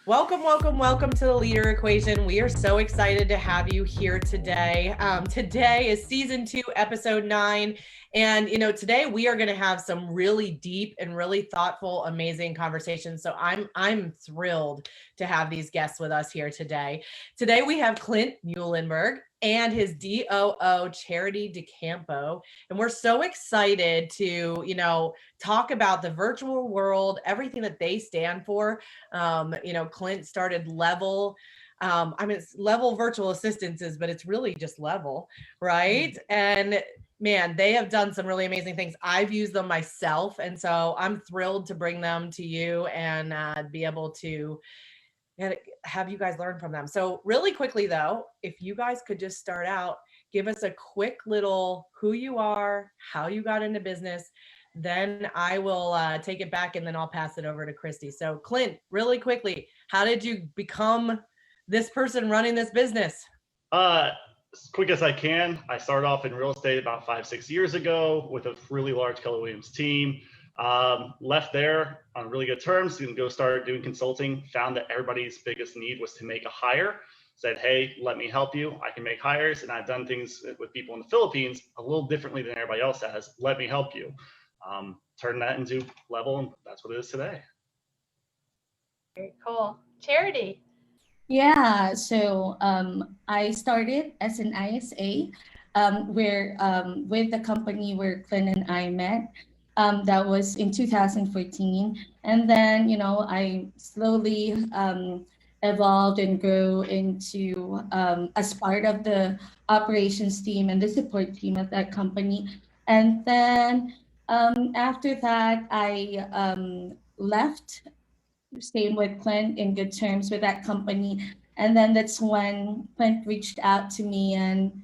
Welcome, welcome, welcome to the Leader Equation. We are so excited to have you here today. Today is season 2, episode 9. And, today we are going to have some really deep and really thoughtful, amazing conversations. So I'm thrilled to have these guests with us here today. Today we have Clint Muhlenberg and his DOO Charity De Ocampo. And we're so excited to, talk about the virtual world, everything that they stand for. Clint started Level. It's Level Virtual Assistances, but it's really just Level, right? And man, they have done some really amazing things. I've used them myself. And so I'm thrilled to bring them to you and be able to have you guys learn from them. So really quickly though, if you guys could just start out, give us a quick little who you are, how you got into business, then I will take it back and then I'll pass it over to Christy. So Clint, really quickly, how did you become this person running this business? As quick as I can. I started off in real estate about 5-6 years ago with a really large Keller Williams team. Left there on really good terms and go start doing consulting. Found that everybody's biggest need was to make a hire. Said, hey, let me help you. I can make hires. And I've done things with people in the Philippines a little differently than everybody else has. Let me help you. Turn that into Level, and that's what it is today. Very cool. Charity. Yeah, so I started as an ISA where with the company where Clint and I met. That was in 2014. And then, I slowly evolved and grew into as part of the operations team and the support team at that company. And then after that, I left, staying with Clint in good terms with that company. And then that's when Clint reached out to me, and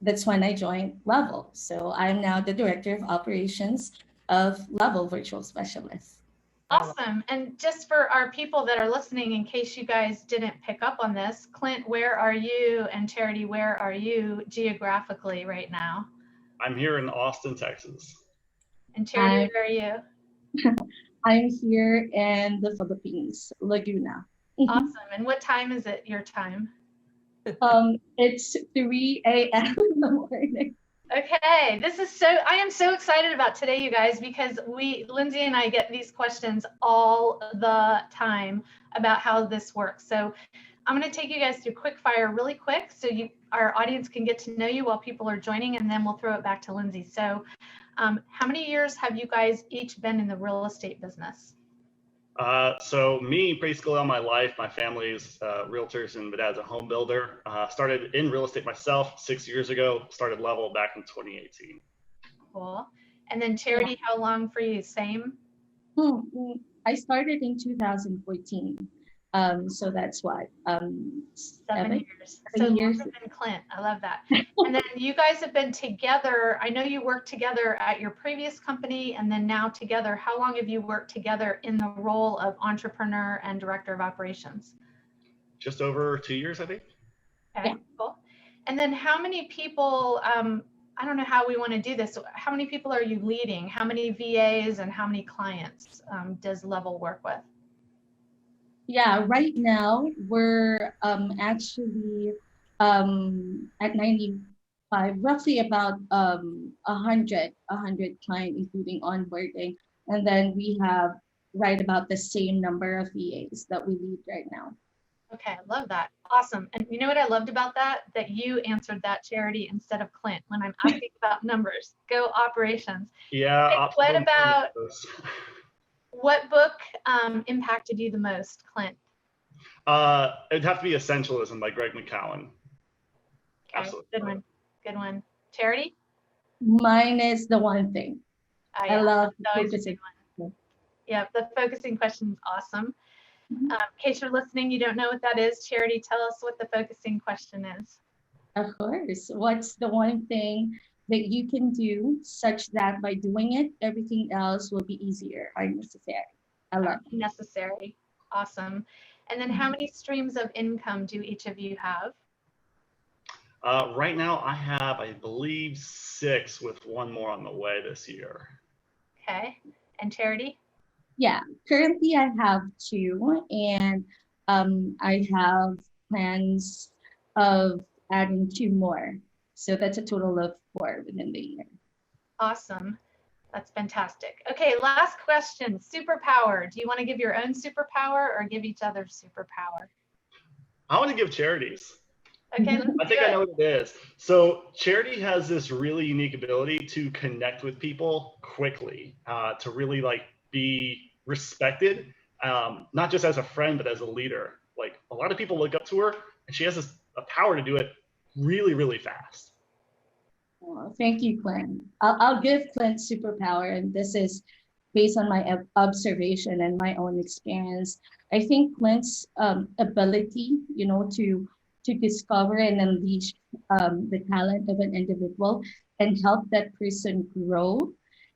that's when I joined Level. So I'm now the Director of Operations of Level Virtual Specialist. Awesome. And just for our people that are listening, in case you guys didn't pick up on this, Clint, where are you? And Charity, where are you geographically right now? I'm here in Austin, Texas. And Charity, where are you? I'm here in the Philippines, Laguna. Awesome. And what time is it, your time? It's 3 a.m. in the morning. Okay, I am so excited about today, you guys, because Lindsay and I get these questions all the time about how this works. So I'm going to take you guys through quick fire really quick so our audience can get to know you while people are joining, and then we'll throw it back to Lindsay. So how many years have you guys each been in the real estate business? So me, basically all my life, my family's realtors and my dad's a home builder. Started in real estate myself 6 years ago, started Level back in 2018. Cool. And then Charity, how long for you? Same? I started in 2014. So that's what, 7 years. So longer than Clint. I love that. And then you guys have been together. I know you worked together at your previous company and then now together. How long have you worked together in the role of entrepreneur and director of operations? Just over 2 years, I think. Okay, yeah. Cool. And then how many people, I don't know how we want to do this. How many people are you leading? How many VAs and how many clients does Level work with? Yeah, right now we're actually at 95, roughly about 100 clients, including onboarding. And then we have right about the same number of VAs that we lead right now. Okay, I love that. Awesome. And you know what I loved about that? That you answered that, Charity, instead of Clint when I'm asking about numbers. Go operations. Yeah. Okay, what book impacted you the most, Clint? It'd have to be Essentialism by Greg McCowan. Okay, absolutely. Good one. Charity? Mine is The One Thing. Yeah, I love focusing. Yeah, the focusing question is awesome. In case you're listening, you don't know what that is. Charity, tell us what the focusing question is. Of course. What's the one thing that you can do such that by doing it, everything else will be easier or necessary? I love it. Necessary. Awesome. And then how many streams of income do each of you have? Right now I have, I believe, 6 with one more on the way this year. Okay. And Charity? Yeah, currently I have two, and I have plans of adding two more. So that's a total of four within the year. Awesome. That's fantastic. Okay, last question. Superpower. Do you want to give your own superpower or give each other superpower? I want to give charities. Okay, let's I think I know what it is. So Charity has this really unique ability to connect with people quickly, to really like be respected, not just as a friend, but as a leader. Like a lot of people look up to her, and she has a power to do it really, really fast. Oh, thank you, Clint. I'll give Clint superpower, and this is based on my observation and my own experience. I think Clint's ability, to discover and unleash the talent of an individual and help that person grow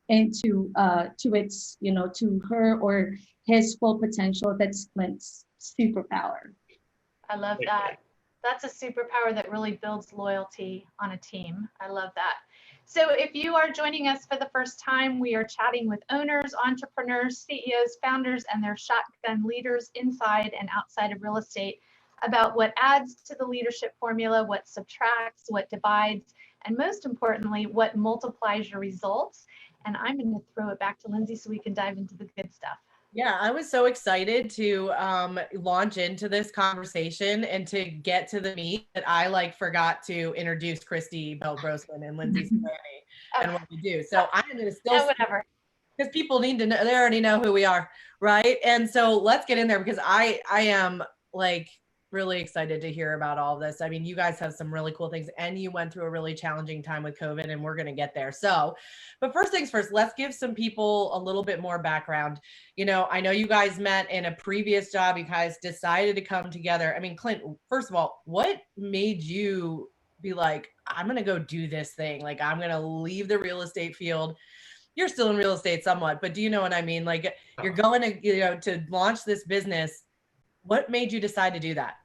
into to its, to her or his full potential. That's Clint's superpower. I love that. That's a superpower that really builds loyalty on a team. I love that. So if you are joining us for the first time, we are chatting with owners, entrepreneurs, CEOs, founders, and their shotgun leaders inside and outside of real estate about what adds to the leadership formula, what subtracts, what divides, and most importantly, what multiplies your results. And I'm going to throw it back to Lindsay so we can dive into the good stuff. Yeah, I was so excited to launch into this conversation and to get to the meat that I forgot to introduce Christy Bell-Grossman and Linzee and what we do. So I'm going to still, whatever, because people need to know, they already know who we are, right? And so let's get in there, because I am really excited to hear about all of this. I mean, you guys have some really cool things, and you went through a really challenging time with COVID, and we're going to get there. So, but first things first, let's give some people a little bit more background. I know you guys met in a previous job. You guys decided to come together. I mean, Clint, first of all, what made you be like, I'm going to go do this thing? I'm going to leave the real estate field. You're still in real estate somewhat, but do you know what I mean? You're going to, to launch this business. What made you decide to do that?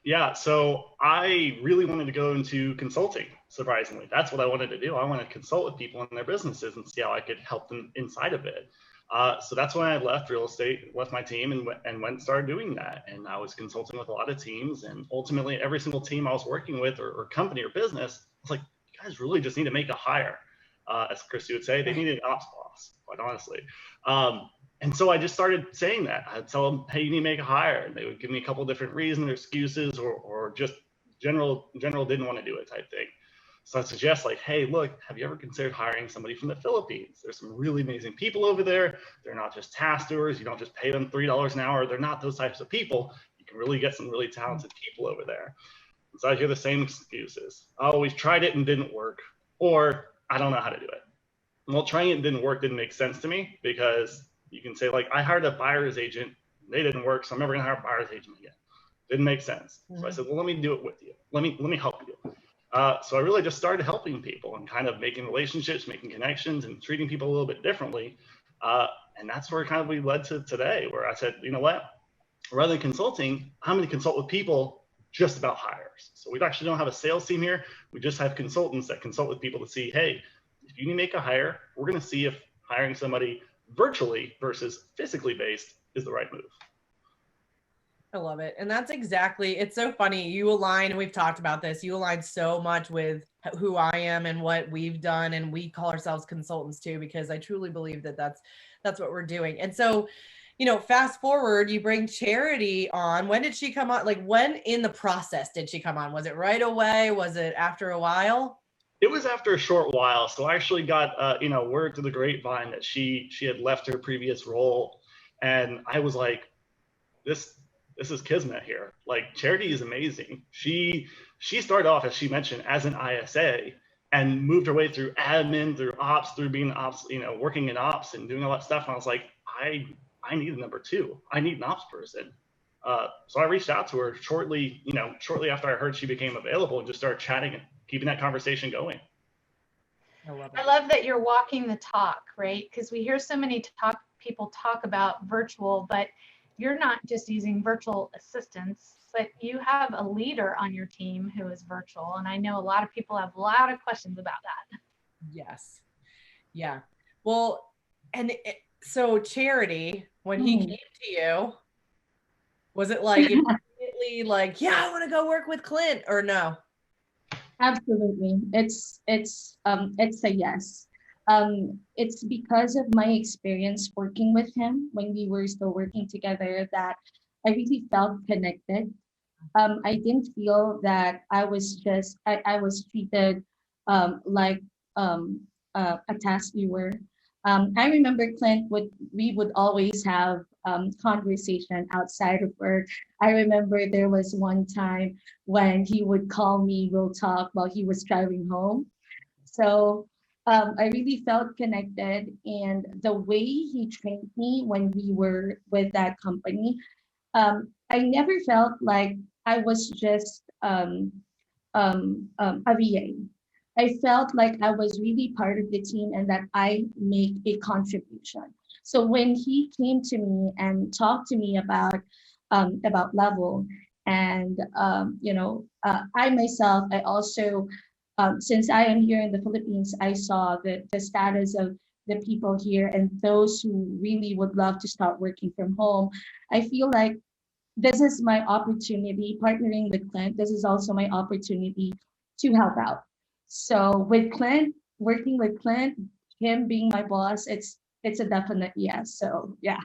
Yeah, so I really wanted to go into consulting, surprisingly. That's what I wanted to do. I want to consult with people in their businesses and see how I could help them inside of it. So that's when I left real estate, left my team, and went and started doing that. And I was consulting with a lot of teams, and ultimately every single team I was working with, or company or business, I was like, you guys really just need to make a hire. As Christy would say, they needed an ops boss, quite honestly. And so I just started saying that. I'd tell them, hey, you need to make a hire. And they would give me a couple of different reasons or excuses, or just general didn't want to do it type thing. So I'd suggest hey, look, have you ever considered hiring somebody from the Philippines? There's some really amazing people over there. They're not just task doers. You don't just pay them $3 an hour. They're not those types of people. You can really get some really talented people over there. And so I hear the same excuses. Oh, we've tried it and didn't work. Or I don't know how to do it. Well, trying it and didn't work didn't make sense to me, because you can say I hired a buyer's agent, they didn't work, so I'm never gonna hire a buyer's agent again. Didn't make sense. So I said, well, let me do it with you. Let me help you. So I really just started helping people and kind of making relationships, making connections, and treating people a little bit differently. And that's where kind of we led to today, where I said, you know what? Rather than consulting, I'm going to consult with people just about hires. So we actually don't have a sales team here. We just have consultants that consult with people to see, hey, if you need to make a hire, we're going to see if hiring somebody virtually versus physically based is the right move. I love it. And that's exactly, it's so funny. You align, and we've talked about this, you align so much with who I am and what we've done. And we call ourselves consultants too, because I truly believe that that's what we're doing. And so, fast forward, you bring Charity on. When did she come on? When in the process did she come on? Was it right away? Was it after a while? It was after a short while. So I actually got, word to the grapevine that she had left her previous role. And I was like, this is kismet here. Charity is amazing. She started off, as she mentioned, as an ISA and moved her way through admin, through ops, through being ops, working in ops and doing all that stuff. And I was like, I need a number two. I need an ops person. So I reached out to her shortly after I heard she became available, and just started chatting and keeping that conversation going. I love that you're walking the talk, right? Because we hear so many people talk about virtual, but you're not just using virtual assistants, but you have a leader on your team who is virtual. And I know a lot of people have a lot of questions about that. Yes. Yeah. Well, and So Charity, when he came to you, was it like immediately like, yeah, I want to go work with Clint, or no? Absolutely. It's a yes. It's because of my experience working with him when we were still working together that I really felt connected. I didn't feel that I was treated like a task viewer. I remember Clint we would always have conversation outside of work. I remember there was one time when he would call me, we'll talk while he was driving home. So I really felt connected, and the way he trained me when we were with that company, I never felt like I was just a VA. I felt like I was really part of the team and that I make a contribution. So when he came to me and talked to me about level, and I myself, I also, since I am here in the Philippines, I saw the status of the people here and those who really would love to start working from home. I feel like this is my opportunity partnering with Clint. This is also my opportunity to help out. So with Clint, working with Clint, him being my boss, it's a definite yes. So yeah.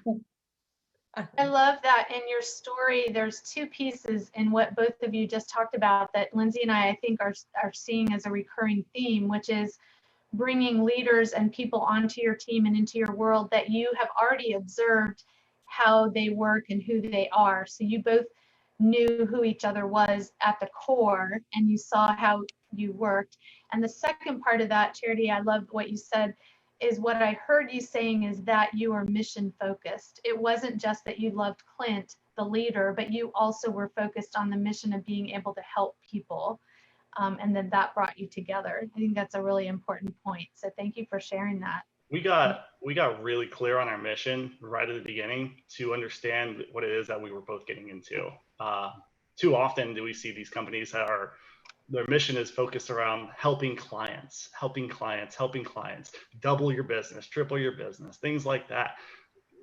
I love that in your story. There's two pieces in what both of you just talked about that Linzee and I think are seeing as a recurring theme, which is bringing leaders and people onto your team and into your world that you have already observed how they work and who they are. So you both knew who each other was at the core and you saw how you worked. And the second part of that, Charity, I loved what you said, is what I heard you saying is that you are mission focused. It wasn't just that you loved Clint, the leader, but you also were focused on the mission of being able to help people. And then that brought you together. I think that's a really important point. So thank you for sharing that. We got really clear on our mission right at the beginning to understand what it is that we were both getting into. Too often do we see these companies that are their mission is focused around helping clients, double your business, triple your business, things like that.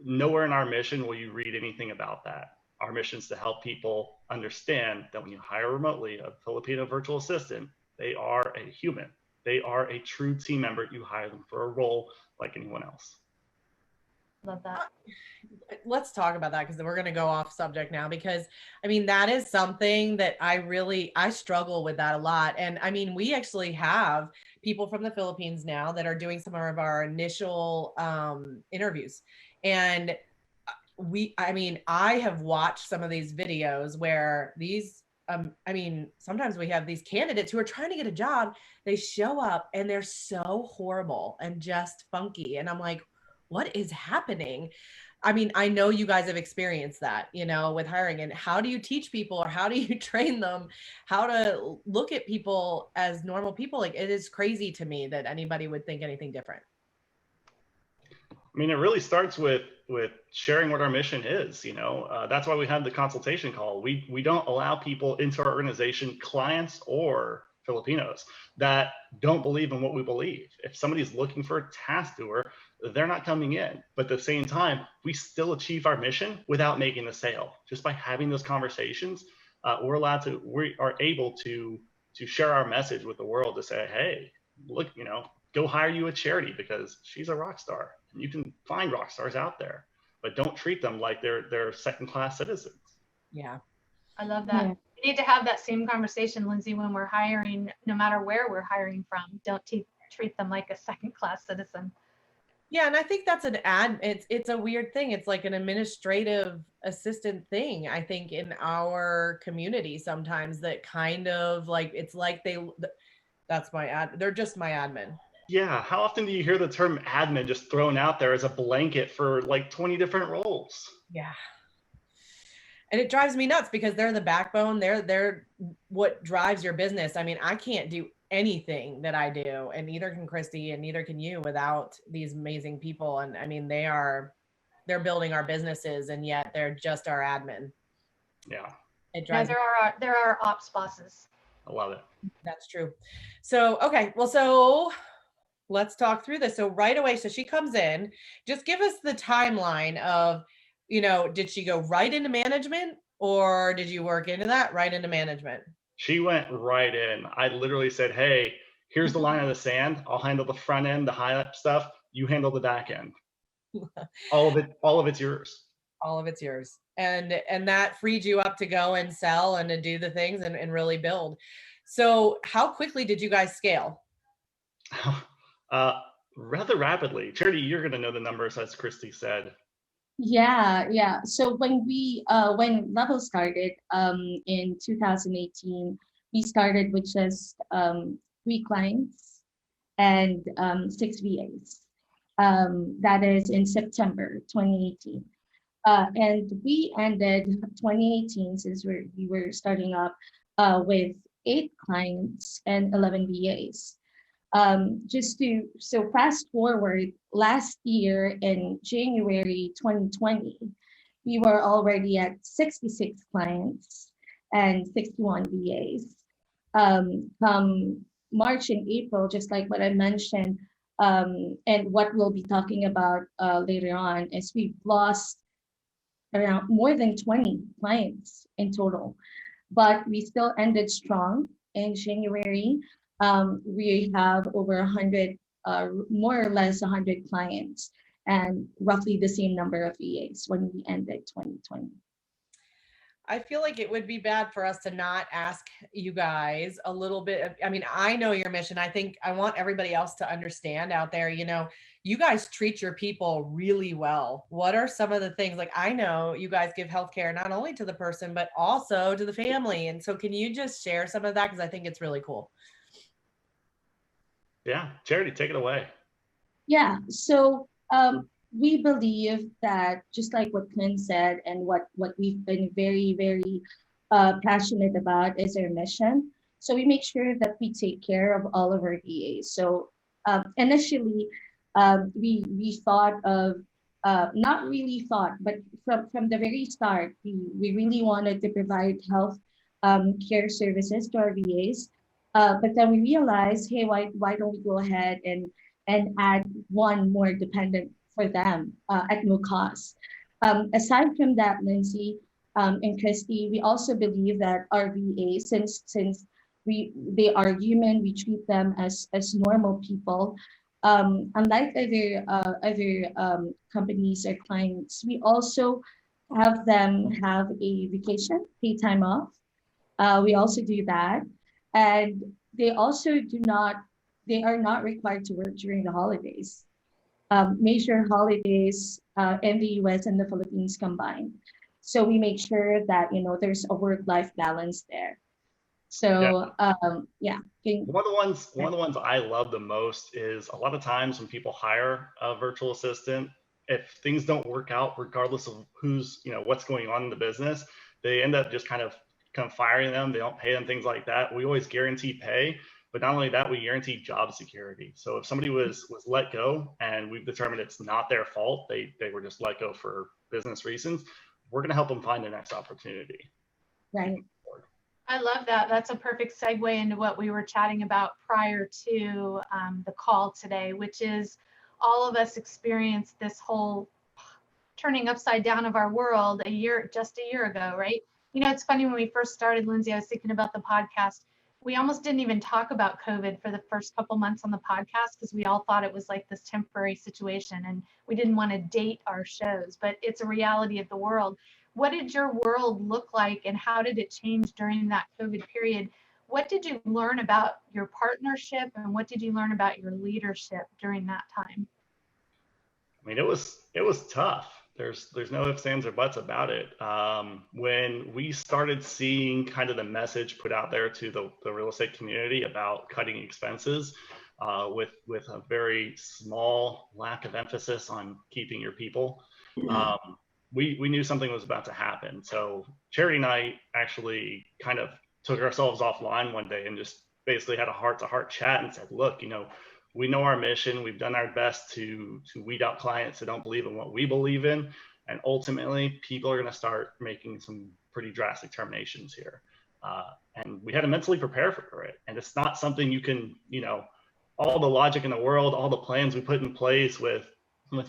Nowhere in our mission will you read anything about that. Our mission is to help people understand that when you hire remotely a Filipino virtual assistant, they are a human. They are a true team member. You hire them for a role like anyone else. Love that. Let's talk about that because we're going to go off subject now, because I mean, that is something that I struggle with that a lot. And I mean, we actually have people from the Philippines now that are doing some of our initial interviews. And I have watched some of these videos where these, I mean, sometimes we have these candidates who are trying to get a job. They show up and they're so horrible and just funky. And I'm like, what is happening? I mean, I know you guys have experienced that, with hiring. And how do you teach people, or how do you train them how to look at people as normal people? Like, it is crazy to me that anybody would think anything different. I mean, it really starts with sharing what our mission is. That's why we have the consultation call. We don't allow people into our organization, clients or Filipinos, that don't believe in what we believe. If somebody's looking for a task doer, they're not coming in. But at the same time, we still achieve our mission without making a sale. Just by having those conversations, we are able to share our message with the world to say, hey, look, go hire you a Charity because she's a rock star. And you can find rock stars out there, but don't treat them like they're second-class citizens. Yeah. I love that. Yeah. We need to have that same conversation, Linzee, when we're hiring, no matter where we're hiring from. Don't treat them like a second-class citizen. Yeah, and I think that's it's a weird thing. It's like an administrative assistant thing, I think, in our community sometimes, that kind of like, it's like they're just my admin. Yeah, how often do you hear the term admin just thrown out there as a blanket for like 20 different roles? Yeah. And it drives me nuts because they're the backbone. They're what drives your business. I mean, I can't do anything that I do, and neither can Christy, and neither can you, without these amazing people. And I mean, they're building our businesses, and yet they're just our admin. Yeah. It drives there are ops bosses. I love it. That's true. So, okay. Well, so Let's talk through this. So right away, so she comes in, just give us the timeline of, did she go right into management or did you work into that right into management? She went right in. I literally said, hey, here's the line of the sand. I'll handle the front end, the high up stuff. You handle the back end. All of it's yours. All of it's yours. And that freed you up to go and sell and to do the things and really build. So how quickly did you guys scale? Rather rapidly. Charity, you're going to know the numbers, as Christy said. Yeah. So when Level started in 2018, we started with just 3 clients and 6 VAs. That is in September 2018. And we ended 2018, since we were starting up, with 8 clients and 11 VAs. So fast forward, last year in January 2020, we were already at 66 clients and 61 VAs. Come March and April, just like what I mentioned, and what we'll be talking about later on, is we've lost around more than 20 clients in total, but we still ended strong in January. We have over 100, more or less 100 clients, and roughly the same number of VAs when we ended 2020. I feel like it would be bad for us to not ask you guys a little bit. I know your mission. I think I want everybody else to understand out there, you guys treat your people really well. What are some of the things, like, I know you guys give healthcare not only to the person, but also to the family. And so can you just share some of that? Because I think it's really cool. Yeah, Charity, take it away. Yeah, so we believe that, just like what Clint said and what we've been very, very passionate about, is our mission. So we make sure that we take care of all of our VAs. So initially, we thought of, not really thought, but from the very start, we really wanted to provide health care services to our VAs. But then we realized, hey, why don't we go ahead and add one more dependent for them at no cost. Aside from that, Lindsay and Christy, we also believe that our VAs, since they are human, we treat them as normal people. Unlike other companies or clients, we also have them have a vacation, pay time off. We also do that, and they also they are not required to work during the holidays. Major holidays in the US and the Philippines combined. So we make sure that, there's a work-life balance there. So yeah. One of the ones I love the most is, a lot of times when people hire a virtual assistant, if things don't work out, regardless of who's, what's going on in the business, they end up just kind of firing them. They don't pay them, things like that. We always guarantee pay. But not only that, we guarantee job security. So if somebody was let go and we've determined it's not their fault, they were just let go for business reasons, we're going to help them find the next opportunity. Right. I love that. That's a perfect segue into what we were chatting about prior to the call today, which is all of us experienced this whole turning upside down of our world just a year ago, right? It's funny, when we first started, Lindsay, I was thinking about the podcast. We almost didn't even talk about COVID for the first couple months on the podcast, because we all thought it was like this temporary situation and we didn't want to date our shows, but it's a reality of the world. What did your world look like, and how did it change during that COVID period? What did you learn about your partnership, and what did you learn about your leadership during that time? It was tough. There's no ifs, ands, or buts about it. When we started seeing kind of the message put out there to the real estate community about cutting expenses, with a very small lack of emphasis on keeping your people, we knew something was about to happen. So Charity and I actually kind of took ourselves offline one day and just basically had a heart-to-heart chat and said, look, we know our mission. We've done our best to weed out clients that don't believe in what we believe in. And ultimately, people are going to start making some pretty drastic terminations here. And we had to mentally prepare for it. And it's not something you can, all the logic in the world, all the plans we put in place with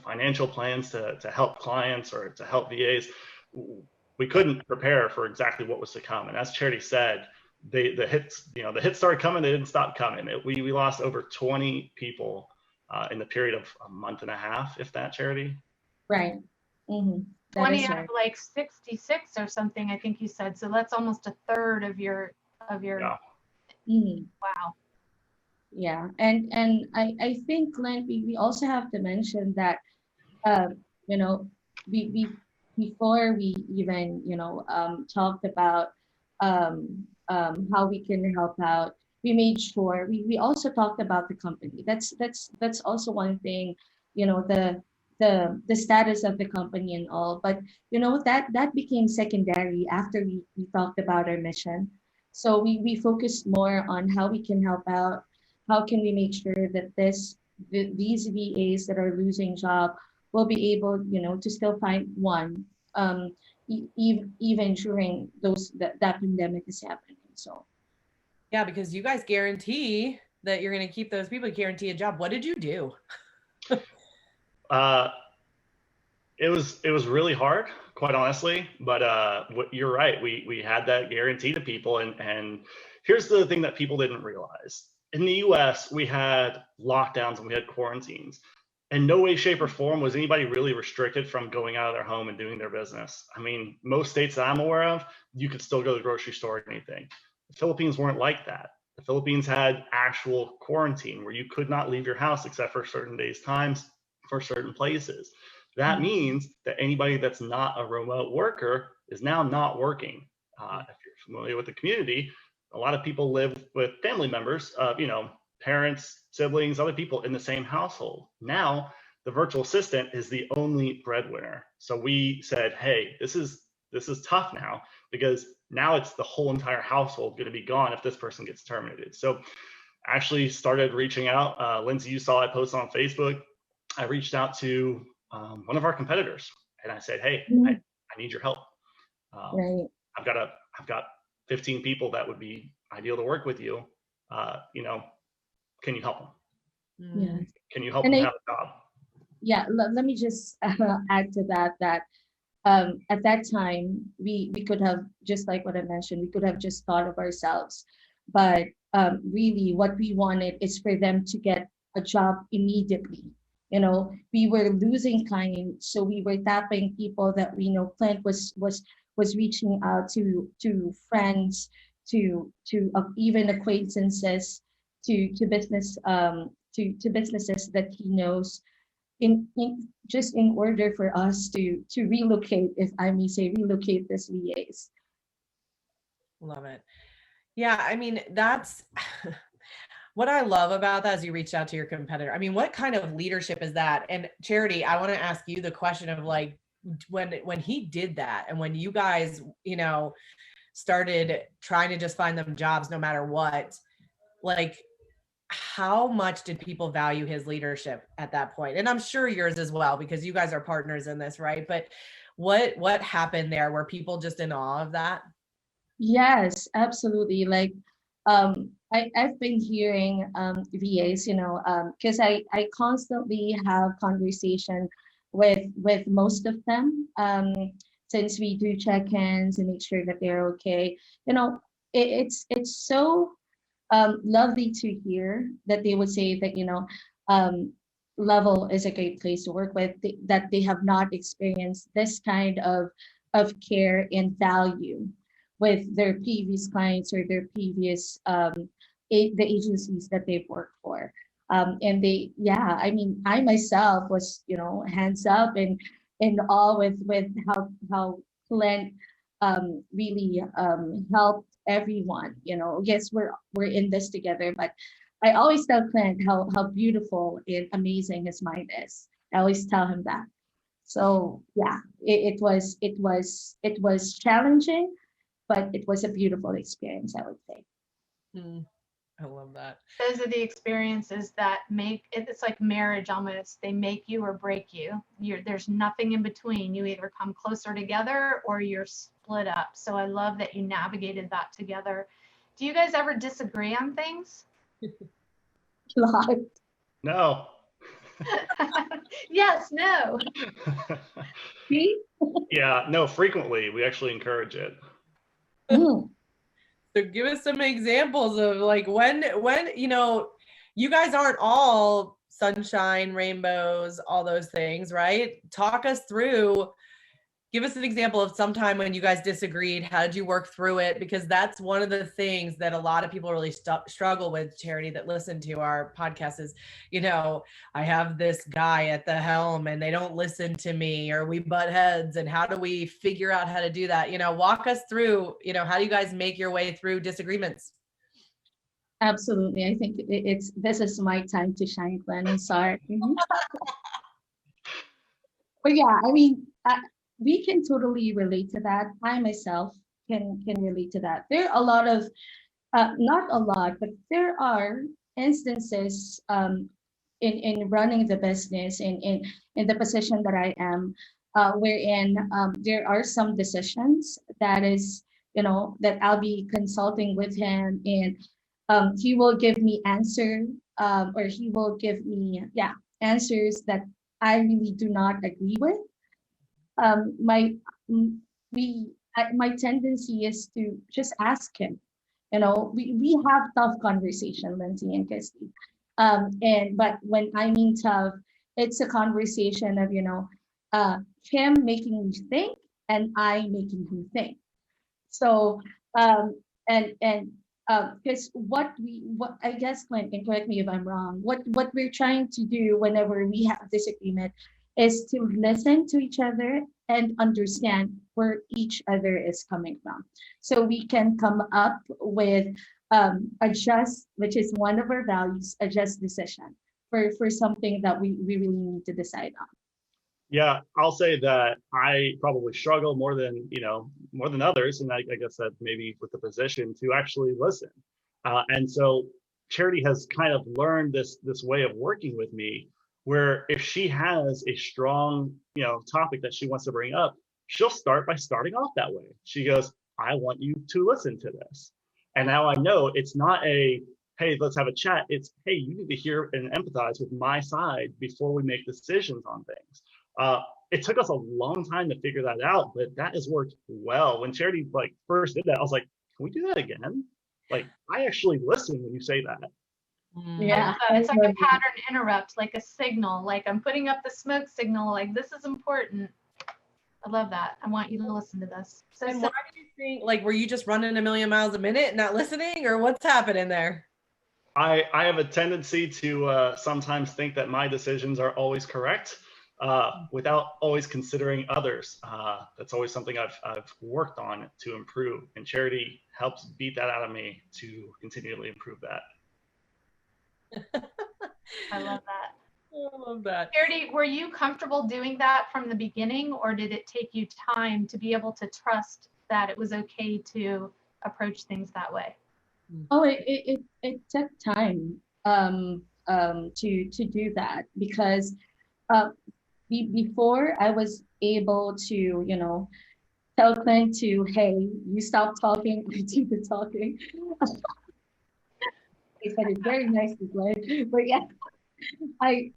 financial plans to help clients or to help VAs, we couldn't prepare for exactly what was to come. And as Charity said, the hits started coming, they didn't stop coming. We lost over 20 people in the period of a month and a half, if that, Charity. Right. Mm-hmm. 20 out of like 66 or something, I think you said. So that's almost a third of your Yeah. Mm-hmm. Wow. Yeah, and I think, Clint, we also have to mention that you know, we before we even, you know, talked about how we can help out, we made sure we also talked about the company. That's also one thing, you know, the status of the company and all. But you know, that became secondary after we talked about our mission. So we focused more on how we can help out, how can we make sure that these VAs that are losing job will be able, you know, to still find one, even during that pandemic is happening. So Yeah, because you guys guarantee that you're going to keep those people, guarantee a job. What did you do? It was really hard, quite honestly, but you're right. We had that guarantee to people, and here's the thing that people didn't realize. In the US, we had lockdowns and we had quarantines. In no way, shape, or form was anybody really restricted from going out of their home and doing their business. I mean, most states that I'm aware of, you could still go to the grocery store or anything. The Philippines weren't like that. The Philippines had actual quarantine where you could not leave your house except for certain days, times, for certain places. That means that anybody that's not a remote worker is now not working. If you're familiar with the community, a lot of people live with family members, you know, parents, siblings, other people in the same household. Now, the virtual assistant is the only breadwinner. So we said, hey, this is tough now, because now it's the whole entire household going to be gone if this person gets terminated. So actually started reaching out. Linzee, you saw I posted on Facebook. I reached out to one of our competitors and I said, hey, I need your help. right. I've got 15 people that would be ideal to work with you. You know, can you help them? Yeah. Can you help And them have a job? Yeah, let me just add to that at that time we could have, just like what I mentioned, we could have just thought of ourselves, but really what we wanted is for them to get a job immediately. You know, we were losing clients, so we were tapping people that we know. Clint was reaching out to friends, to even acquaintances, to business to businesses that he knows, in just in order for us to relocate, if I may say, relocate this VAs. Love it. Yeah, I mean, that's what I love about that is you reached out to your competitor. I mean, what kind of leadership is that? And Charity, I want to ask you the question of like, when he did that and when you guys, you know, started trying to just find them jobs no matter what, like, how much did people value his leadership at that point? And I'm sure yours as well, because you guys are partners in this, right? But what happened there? Were people just in awe of that? Yes, absolutely. Like, I've been hearing VAs, you know, because I constantly have conversation with most of them, since we do check-ins and make sure that they're okay. You know, it's so lovely to hear that they would say that, you know, Level is a great place to work with, that they have not experienced this kind of care and value with their previous clients or their previous the agencies that they've worked for. And they, yeah, I mean, I myself was, you know, hands up and in awe with how Clint really helped everyone. You know, yes, we're in this together, but I always tell Clint how beautiful and amazing his mind is. I always tell him that. So yeah, it was challenging, but it was a beautiful experience, I would say. I love that. Those are the experiences that make it, it's like marriage almost. They make you or break you. There's nothing in between. You either come closer together or you're split up. So I love that you navigated that together. Do you guys ever disagree on things? lot. No. Yes, no. See? Yeah, no, frequently. We actually encourage it. Mm. So give us some examples of like when you guys aren't all sunshine, rainbows, all those things, right? Talk us through, give us an example of some time when you guys disagreed. How did you work through it? Because that's one of the things that a lot of people really struggle with, Charity, that listen to our podcast is, I have this guy at the helm and they don't listen to me, or we butt heads, and how do we figure out how to do that? Walk us through, how do you guys make your way through disagreements? Absolutely. I think this is my time to shine, Glenn. I'm sorry. But yeah, I mean, we can totally relate to that. I myself can relate to that. There are a lot of, not a lot, but there are instances in running the business in the position that I am, wherein there are some decisions that is, that I'll be consulting with him, and he will give me answer, or he will give me, answers that I really do not agree with. My we my tendency is to just ask him. We have tough conversation, Lindsay and Christy. But when I mean tough, it's a conversation of, him making me think and I making him think. So and because what I guess, Clint, and correct me if I'm wrong, what we're trying to do whenever we have disagreement is to listen to each other and understand where each other is coming from, so we can come up with a just, which is one of our values, a just decision for something that we really need to decide on. Yeah, I'll say that I probably struggle more than others, and I guess that maybe with the position to actually listen. And so Charity has kind of learned this way of working with me, where if she has a strong topic that she wants to bring up, she'll start by starting off that way. She goes, "I want you to listen to this," and now I know it's not a "Hey, let's have a chat." It's, "Hey, you need to hear and empathize with my side before we make decisions on things." It took us a long time to figure that out, but that has worked well. When Charity first did that, I was like, "Can we do that again? I actually listen when you say that." Yeah, it's like a pattern interrupt, like a signal, like I'm putting up the smoke signal, like this is important. I love that. I want you to listen to this. And why do you think, were you just running a million miles a minute and not listening, or what's happening there? I have a tendency to sometimes think that my decisions are always correct, without always considering others. That's always something I've worked on to improve, and Charity helps beat that out of me to continually improve that. I love that. I love that. Charity, were you comfortable doing that from the beginning, or did it take you time to be able to trust that it was okay to approach things that way? Oh, it took time to do that, because before I was able to, tell Clint to, "Hey, you stop talking, I do the talking." He said it very nicely, Clint. But yeah, I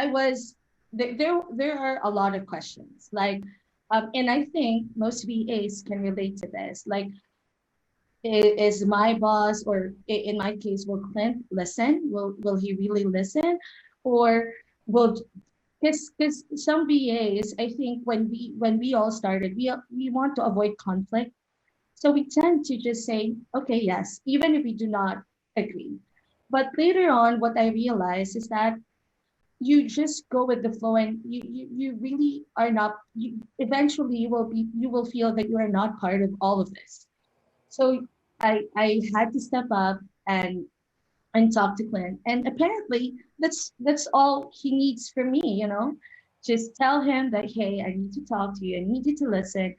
was there are a lot of questions, and I think most VAs can relate to this. Is my boss, or in my case, will Clint listen? Will he really listen? Or will, because some VAs, I think when we all started, we want to avoid conflict. So we tend to just say, okay, yes, even if we do not agree. But later on, what I realized is that you just go with the flow, and you really are not, eventually you will feel that you are not part of all of this. So I had to step up and talk to Clint. And apparently that's all he needs from me. Just tell him that, hey, I need to talk to you. I need you to listen.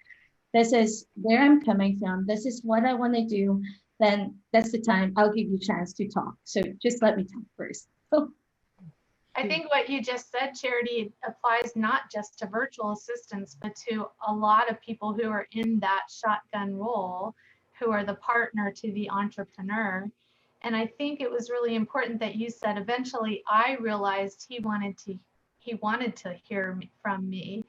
This is where I'm coming from. This is what I want to do. Then that's the time I'll give you a chance to talk. So just let me talk first. I think what you just said, Charity, applies not just to virtual assistants, but to a lot of people who are in that shotgun role, who are the partner to the entrepreneur. And I think it was really important that you said eventually I realized he wanted to hear from me.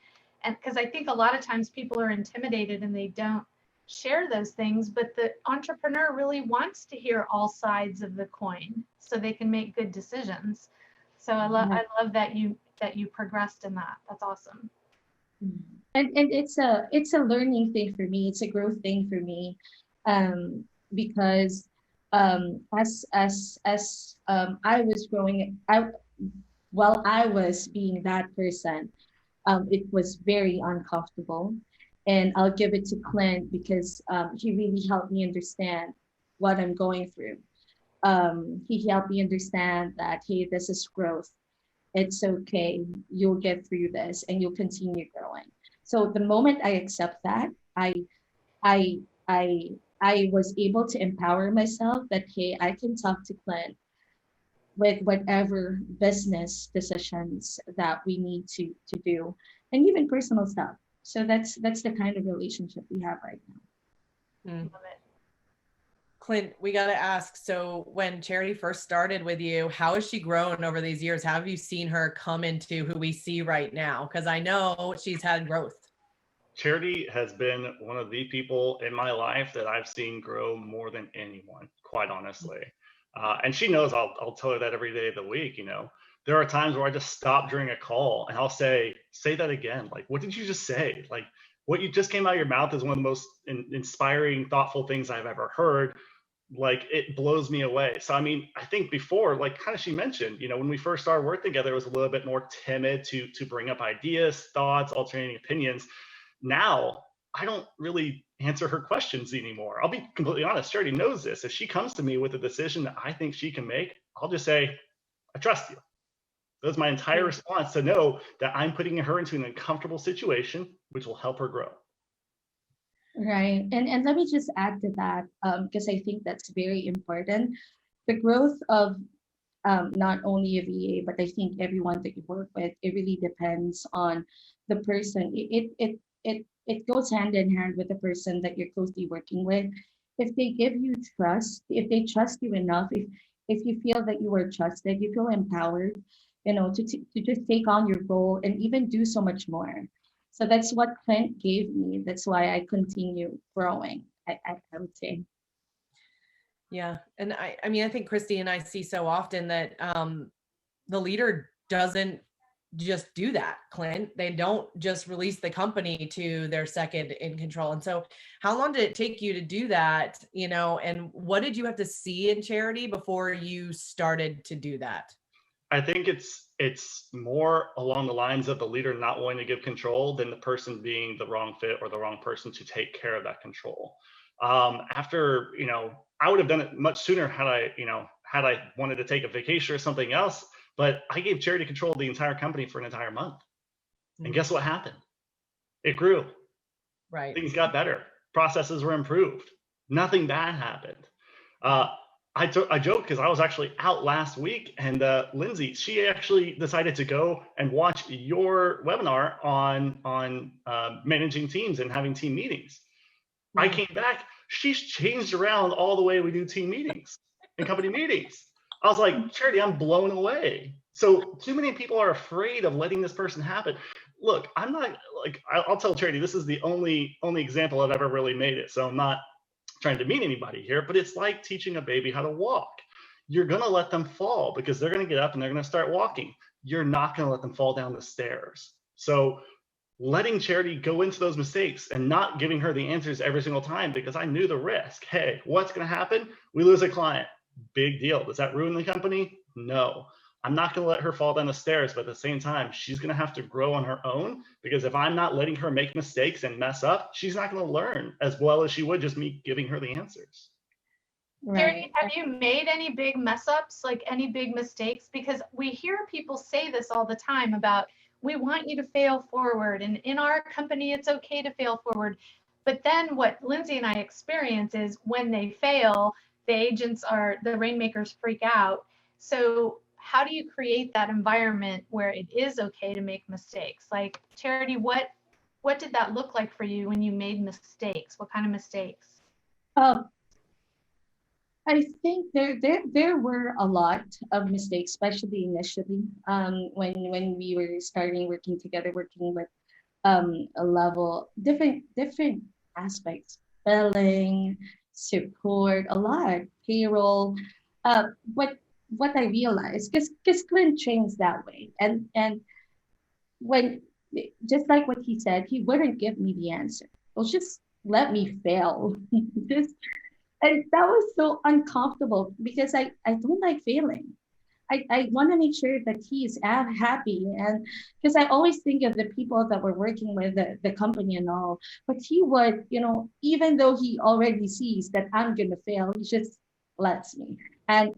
And because I think a lot of times people are intimidated and they don't share those things, but the entrepreneur really wants to hear all sides of the coin so they can make good decisions. So I love that you progressed in that. That's awesome. And it's a learning thing for me. It's a growth thing for me, because as I was growing, while I was being that person, it was very uncomfortable. And I'll give it to Clint because he really helped me understand what I'm going through. He helped me understand that, hey, this is growth. It's okay. You'll get through this and you'll continue growing. So the moment I accept that, I I was able to empower myself that, hey, I can talk to Clint with whatever business decisions that we need to do, and even personal stuff. So that's the kind of relationship we have right now. Mm. Clint, we got to ask, so when Charity first started with you, how has she grown over these years? How have you seen her come into who we see right now? Because I know she's had growth. Charity has been one of the people in my life that I've seen grow more than anyone, quite honestly. And she knows I'll tell her that every day of the week. You know, there are times where I just stop during a call and I'll say that again. Like, what did you just say? Like, what you just came out of your mouth is one of the most inspiring, thoughtful things I've ever heard. Like, it blows me away. So, I mean, I think before, like kind of she mentioned, you know, when we first started working together, it was a little bit more timid to bring up ideas, thoughts, alternating opinions. Now, I don't really answer her questions anymore. I'll be completely honest. Charity knows this. If she comes to me with a decision that I think she can make, I'll just say, I trust you. That's my entire response, to know that I'm putting her into an uncomfortable situation, which will help her grow. Right. And let me just add to that, because I think that's very important. The growth of not only a VA, but I think everyone that you work with, it really depends on the person. It goes hand in hand with the person that you're closely working with. If they give you trust, if they trust you enough, if you feel that you are trusted, you feel empowered, you know, to just take on your role and even do so much more. So that's what Clint gave me. That's why I continue growing, I would say. Yeah. And I mean, I think Christy and I see so often that the leader doesn't just do that, Clint. They don't just release the company to their second in control. And so how long did it take you to do that, you know, and what did you have to see in Charity before you started to do that? I think it's more along the lines of the leader not wanting to give control than the person being the wrong fit or the wrong person to take care of that control. After, you know, I would have done it much sooner had I wanted to take a vacation or something else, but I gave Charity control of the entire company for an entire month. And guess what happened? It grew. Right. Things got better. Processes were improved. Nothing bad happened. I joked because I was actually out last week, and Linzee, she actually decided to go and watch your webinar on managing teams and having team meetings. I came back, she's changed around all the way we do team meetings and company meetings. I was like, Charity, I'm blown away. So too many people are afraid of letting this person happen. Look, I'm not like, I'll tell Charity, this is the only example I've ever really made it. So I'm not trying to mean anybody here, but it's like teaching a baby how to walk. You're going to let them fall because they're going to get up and they're going to start walking. You're not going to let them fall down the stairs. So letting Charity go into those mistakes and not giving her the answers every single time, because I knew the risk. Hey, what's going to happen? We lose a client. Big deal. Does that ruin the company? No. I'm not going to let her fall down the stairs, but at the same time, she's going to have to grow on her own, because if I'm not letting her make mistakes and mess up, she's not going to learn as well as she would just me giving her the answers. Right. Charity, have you made any big mess ups, like any big mistakes? Because we hear people say this all the time about, we want you to fail forward, and in our company, it's okay to fail forward. But then what Linzee and I experience is when they fail, the rainmakers freak out. So how do you create that environment where it is okay to make mistakes? Like, Charity, what did that look like for you when you made mistakes? What kind of mistakes? I think there were a lot of mistakes, especially initially, when we were starting working together, working with a level different aspects, billing, support, a lot, payroll. But what I realized, because Clint trains that way, and when just like what he said, he wouldn't give me the answer. Well, just let me fail. just and that was so uncomfortable because I don't like failing. I want to make sure that he is happy, and because I always think of the people that we're working with, the company and all, but he would, even though he already sees that I'm gonna fail, he just lets me. And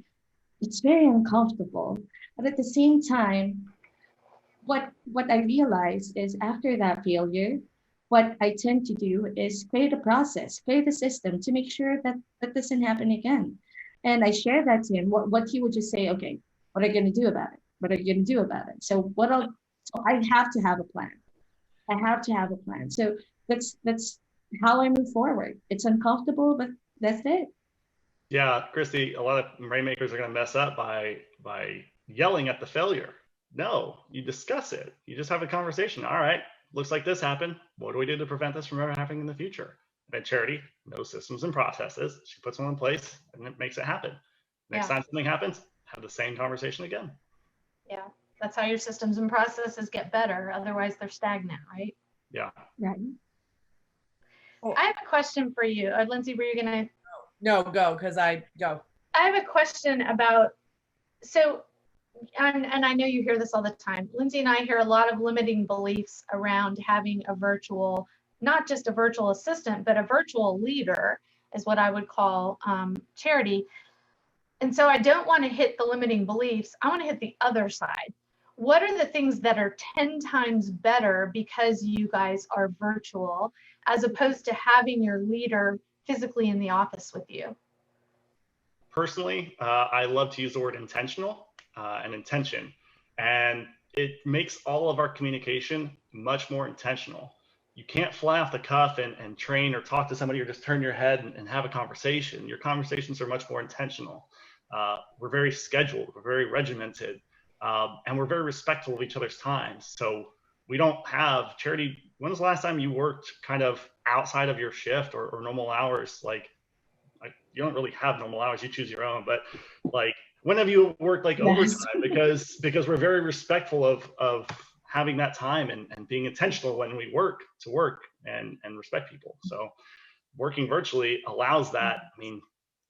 it's very uncomfortable. But at the same time, what I realized is after that failure, what I tend to do is create a process, create a system to make sure that that doesn't happen again. And I share that to him. What he would just say, okay, what are you going to do about it? What are you going to do about it? So I have to have a plan. I have to have a plan. So that's how I move forward. It's uncomfortable, but that's it. Yeah, Christy, a lot of rainmakers are going to mess up by yelling at the failure. No, you discuss it. You just have a conversation. All right, looks like this happened. What do we do to prevent this from ever happening in the future? And Charity knows systems and processes. She puts them in place and it makes it happen. Next time something happens, have the same conversation again. Yeah, that's how your systems and processes get better. Otherwise, they're stagnant, right? Yeah. Right. I have a question for you. Linzee, were you going to? No, go, because I go. I have a question about, so, and I know you hear this all the time. Linzee and I hear a lot of limiting beliefs around having a virtual, not just a virtual assistant, but a virtual leader is what I would call Charity. And so I don't want to hit the limiting beliefs. I want to hit the other side. What are the things that are 10 times better because you guys are virtual as opposed to having your leader physically in the office with you? Personally, I love to use the word intentional and intention. And it makes all of our communication much more intentional. You can't fly off the cuff and train or talk to somebody or just turn your head and have a conversation. Your conversations are much more intentional. We're very scheduled, we're very regimented, and we're very respectful of each other's time. So we don't have Charity. When was the last time you worked kind of outside of your shift or normal hours? Like you don't really have normal hours, you choose your own, but like when have you worked like overtime? Because we're very respectful of having that time and being intentional when we work and respect people. So working virtually allows that. I mean,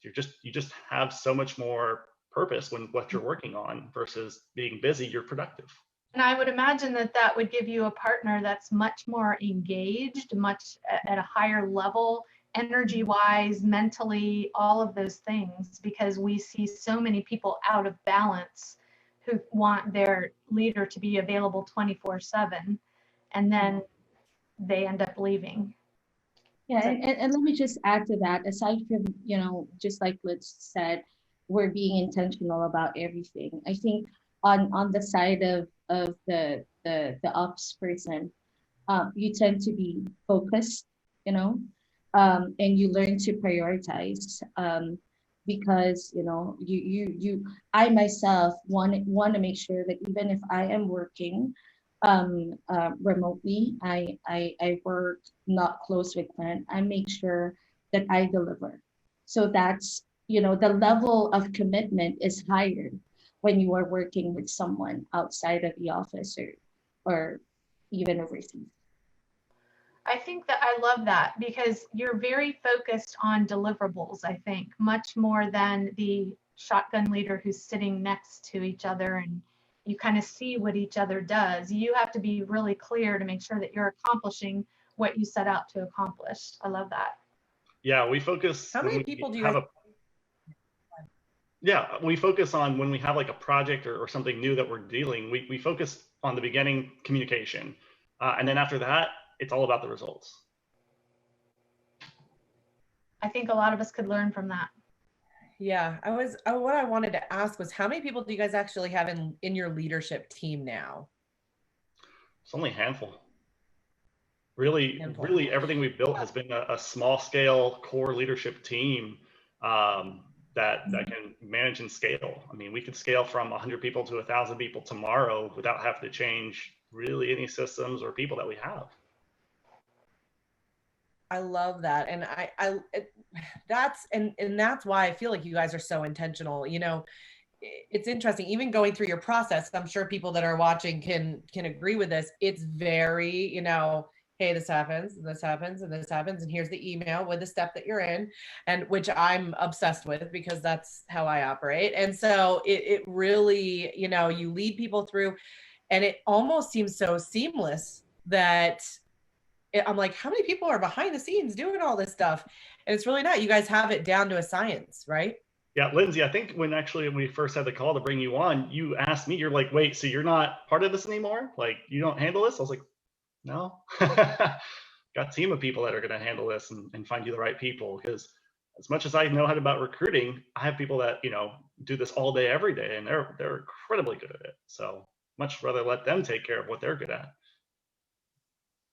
you just have so much more purpose when what you're working on versus being busy, you're productive. And I would imagine that that would give you a partner that's much more engaged, much at a higher level, energy wise, mentally, all of those things, because we see so many people out of balance who want their leader to be available 24/7, and then they end up leaving. Yeah, and let me just add to that. Aside from, just like Liz said, we're being intentional about everything. I think on the side of the ops person, you tend to be focused, and you learn to prioritize, because I myself want to make sure that even if I am working remotely, I work not close with Clint, I make sure that I deliver. So that's, the level of commitment is higher when you are working with someone outside of the office or even overseas. I think that I love that because you're very focused on deliverables, I think, much more than the shotgun leader who's sitting next to each other and you kind of see what each other does. You have to be really clear to make sure that you're accomplishing what you set out to accomplish. I love that. Yeah, we focus. How many people do you have? Yeah, we focus on when we have like a project or something new that we're dealing, we focus on the beginning communication. And then after that, it's all about the results. I think a lot of us could learn from that. Yeah, what I wanted to ask was how many people do you guys actually have in your leadership team now? It's only a handful. Really everything we've built has been a small scale core leadership team. that can manage and scale. I mean, we could scale from 100 people to 1,000 people tomorrow without having to change really any systems or people that we have. I love that. And that's why I feel like you guys are so intentional. You know, it's interesting, even going through your process, I'm sure people that are watching can agree with this. It's very, you know, hey, this happens, and this happens, and this happens, and here's the email with the step that you're in, and which I'm obsessed with because that's how I operate. And so it really, you know, you lead people through, and it almost seems so seamless that I'm like, how many people are behind the scenes doing all this stuff? And it's really not. You guys have it down to a science, right? Yeah, Lindsay, I think when we first had the call to bring you on, you asked me, you're like, wait, so you're not part of this anymore? Like, you don't handle this? I was like, no. Got a team of people that are going to handle this and find you the right people. Because as much as I know how about recruiting, I have people that, you know, do this all day, every day, and they're incredibly good at it. So much rather let them take care of what they're good at.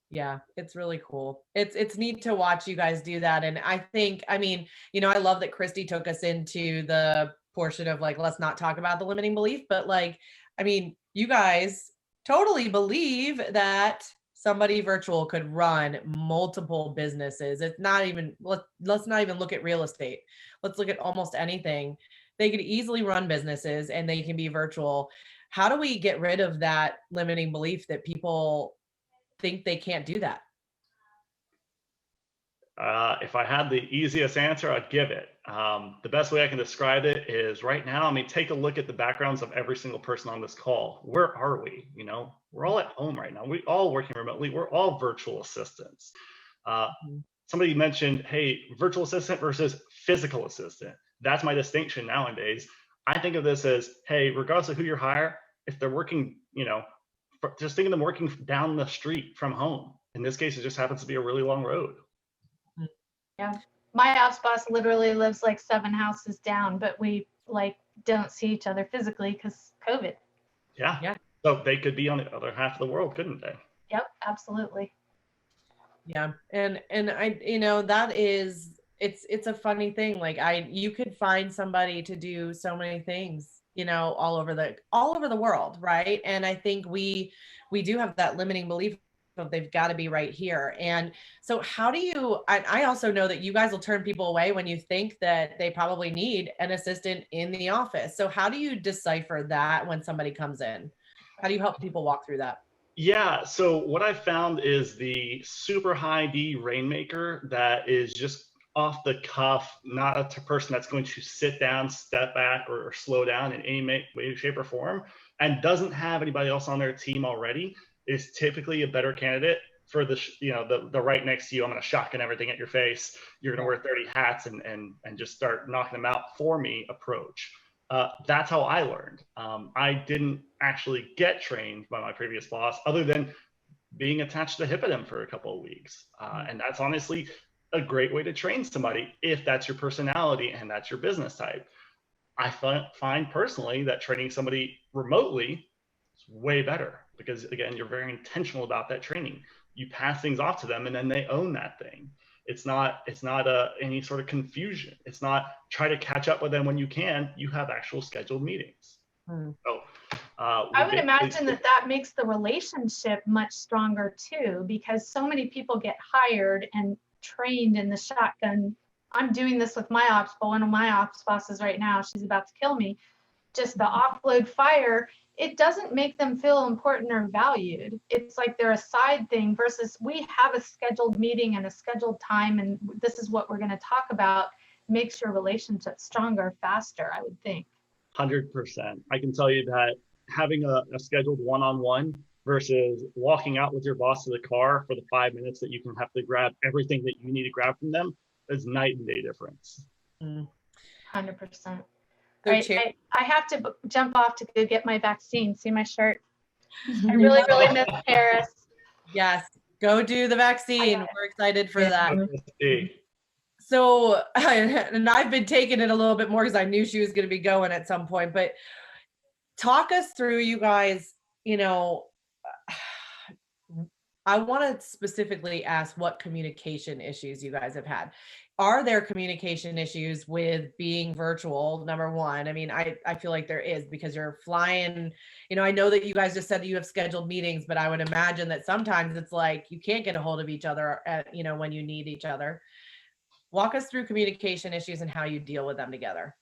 Yeah, it's really cool. It's neat to watch you guys do that. And I think, I mean, you know, I love that Christy took us into the portion of like, let's not talk about the limiting belief, but like, I mean, you guys totally believe that somebody virtual could run multiple businesses. It's not even, let's not even look at real estate. Let's look at almost anything. They could easily run businesses and they can be virtual. How do we get rid of that limiting belief that people think they can't do that? If I had the easiest answer, I'd give it. The best way I can describe it is right now, I mean, take a look at the backgrounds of every single person on this call. Where are we? You know, we're all at home right now. We're all working remotely. We're all virtual assistants. Somebody mentioned, hey, virtual assistant versus physical assistant. That's my distinction nowadays. I think of this as, hey, regardless of who you hire, if they're working, you know, just think of them working down the street from home. In this case, it just happens to be a really long road. Yeah. My ops boss literally lives like 7 houses down, but we like don't see each other physically because COVID. Yeah. So they could be on the other half of the world, couldn't they? Yep, absolutely. Yeah. And I, you know, that is, it's a funny thing. Like you could find somebody to do so many things, you know, all over the world. Right. And I think we do have that limiting belief of they've got to be right here. And so how do you, I also know that you guys will turn people away when you think that they probably need an assistant in the office. So how do you decipher that when somebody comes in? How do you help people walk through that? Yeah, so what I found is the super high D rainmaker that is just off the cuff, not a person that's going to sit down, step back, or slow down in any way, shape, or form, and doesn't have anybody else on their team already, is typically a better candidate for the, you know, the right next to you, I'm going to shotgun everything at your face, you're going to wear 30 hats and just start knocking them out for me approach. That's how I learned. I didn't actually get trained by my previous boss other than being attached to the hip of them for a couple of weeks. And that's honestly a great way to train somebody if that's your personality and that's your business type. I find personally that training somebody remotely is way better because, again, you're very intentional about that training. You pass things off to them and then they own that thing. It's not any sort of confusion. It's not try to catch up with them when you can. You have actual scheduled meetings. So I would imagine that makes the relationship much stronger too, because so many people get hired and trained in the shotgun. I'm doing this with my ops, but one of my ops bosses right now, she's about to kill me. Just the offload fire, it doesn't make them feel important or valued. It's like they're a side thing versus we have a scheduled meeting and a scheduled time, and this is what we're going to talk about. Makes your relationship stronger, faster, I would think. 100%. I can tell you that having a scheduled one-on-one versus walking out with your boss to the car for the 5 minutes that you can have to grab everything that you need to grab from them is night and day difference. 100%. Right, I have to jump off to go get my vaccine. See my shirt? I really, really miss Paris. Yes, go do the vaccine. We're excited for that. So, and I've been taking it a little bit more because I knew she was going to be going at some point, but talk us through, you guys, you know, I want to specifically ask what communication issues you guys have had. Are there communication issues with being virtual? Number one, I mean, I feel like there is, because you're flying, I know that you guys just said that you have scheduled meetings, but I would imagine that sometimes it's like you can't get a hold of each other when you need each other. Walk us through communication issues and how you deal with them together.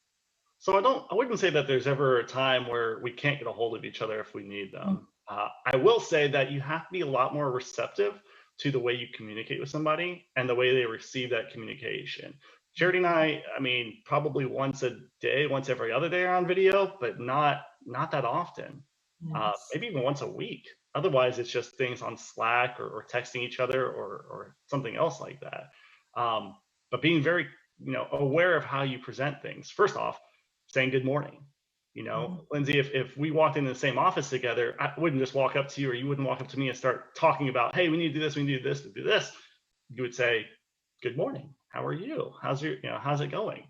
So I wouldn't say that there's ever a time where we can't get a hold of each other if we need them. I will say that you have to be a lot more receptive to the way you communicate with somebody and the way they receive that communication. Charity and I mean, probably once a day, once every other day on video, but not that often. Yes. Maybe even once a week. Otherwise, it's just things on Slack or texting each other or something else like that. But being very, aware of how you present things. First off, saying good morning. Linzee, if we walked into the same office together, I wouldn't just walk up to you, or you wouldn't walk up to me and start talking about, hey, we need to do this, we need to do this, to do this. You would say, good morning. How are you? How's it going?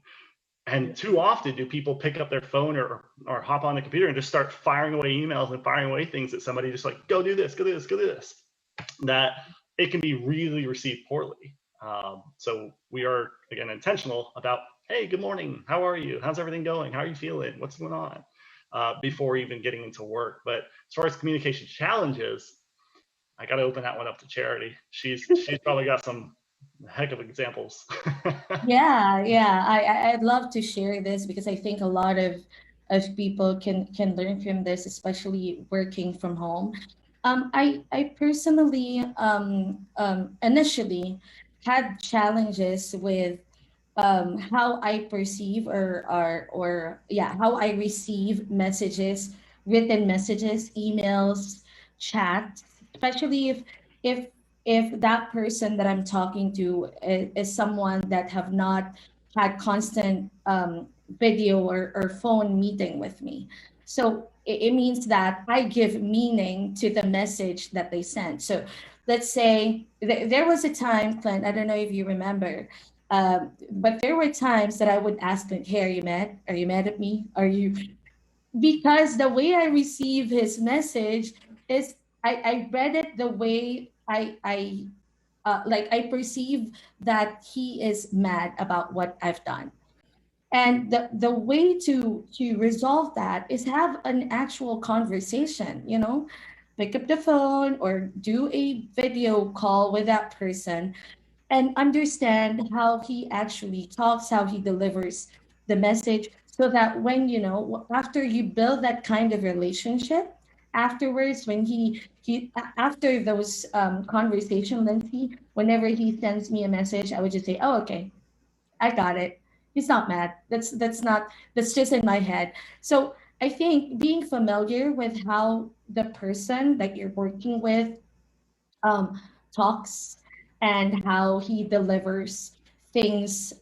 And too often do people pick up their phone or hop on the computer and just start firing away emails and firing away things that somebody just like, go do this, go do this, go do this. That it can be really received poorly. So we are, again, intentional about, hey, good morning. How are you? How's everything going? How are you feeling? What's going on? Before even getting into work. But as far as communication challenges, I got to open that one up to Charity. She's probably got some heck of examples. I'd love to share this, because I think a lot of people can learn from this, especially working from home. I personally initially had challenges with how I perceive how I receive messages, written messages, emails, chat, especially if that person that I'm talking to is someone that have not had constant video or phone meeting with me. So it means that I give meaning to the message that they sent. So let's say there was a time, Clint, I don't know if you remember, but there were times that I would ask Clint, hey, are you mad? Are you mad at me? Because the way I receive his message is I read it the way I perceive that he is mad about what I've done. And the way to resolve that is have an actual conversation, pick up the phone or do a video call with that person and understand how he actually talks, how he delivers the message, so that when, after you build that kind of relationship, afterwards, when after those conversation, Lindsay, whenever he sends me a message, I would just say, oh, okay, I got it. He's not mad. That's just in my head. So I think being familiar with how the person that you're working with talks and how he delivers things